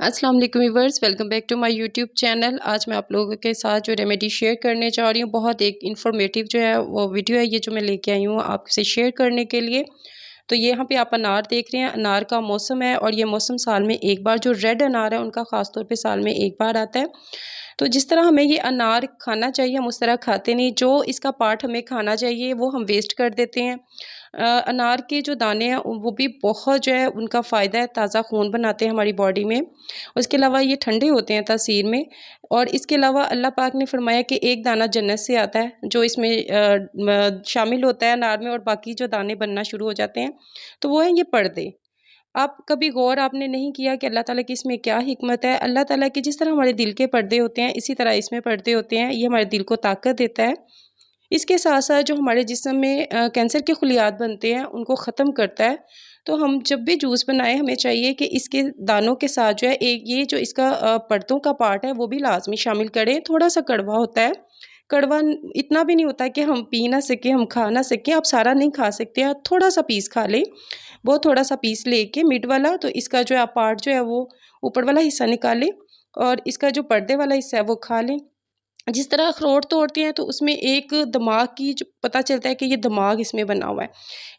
अस्सलाम वालेकुम viewers, welcome back to my YouTube channel. आज मैं आप लोगों के साथ जो रेमेडी शेयर करने जा रही हूँ, बहुत एक इन्फॉर्मेटिव जो है वो वीडियो है, ये जो मैं लेके आई हूँ आपसे शेयर करने के लिए। तो ये यहाँ पे आप अनार देख रहे हैं, अनार का मौसम है और ये मौसम साल में एक बार, जो रेड अनार है उनका ख़ास तौर पे साल में एक बार आता है। तो जिस तरह हमें ये अनार खाना चाहिए, हम उस तरह खाते नहीं। जो इसका पार्ट हमें खाना चाहिए वो हम वेस्ट कर देते हैं। अनार के जो दाने हैं वो भी बहुत जो है उनका फ़ायदा है, ताज़ा खून बनाते हैं हमारी बॉडी में। उसके अलावा ये ठंडे होते हैं तासीर में। और इसके अलावा अल्लाह पाक ने फरमाया कि एक दाना जन्नत से आता है, जो इसमें शामिल होता है अनार में, और बाकी जो दाने बनना शुरू हो जाते हैं, तो वो है ये पर्दे। आप कभी गौर आपने नहीं किया कि अल्लाह ताला की इसमें क्या हिकमत है? अल्लाह ताला की जिस तरह हमारे दिल के पर्दे होते हैं, इसी तरह इसमें पर्दे होते हैं। ये हमारे दिल को ताकत देता है। इसके साथ-साथ जो हमारे जिस्म में कैंसर के खुलियात बनते हैं, उनको ख़त्म करता है। तो हम जब भी जूस बनाएँ, हमें चाहिए कि इसके दानों के साथ जो है एक ये जो इसका पर्तों का पार्ट है, वो भी लाज़मी शामिल करें। थोड़ा-सा कड़वा होता है। कड़वा इतना भी नहीं होता कि हम पी ना सकें, हम खा ना सकें। आप सारा नहीं खा सकते, आप थोड़ा-सा पीस खा लें। वो थोड़ा-सा पीस लेके मिड वाला, तो इसका जो है आप पार्ट जो है वो ऊपर वाला हिस्सा निकालें और इसका जो पर्दे वाला हिस्सा है वो खा लें। जिस तरह अखरोट तोड़ते हैं तो उसमें एक दिमाग की जो पता चलता है कि ये दिमाग इसमें बना हुआ है।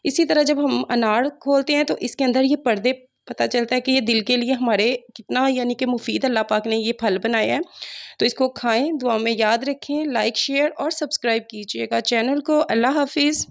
इसी तरह जब हम अनार खोलते हैं तो इसके अंदर ये पर्दे पता चलता है कि ये दिल के लिए हमारे कितना यानी कि मुफीद अल्लाह पाक ने ये फल बनाया है। तो इसको खाएँ, दुआ में याद रखें, लाइक, शेयर और सब्सक्राइब कीजिएगा चैनल को। अल्लाह हाफ़िज़।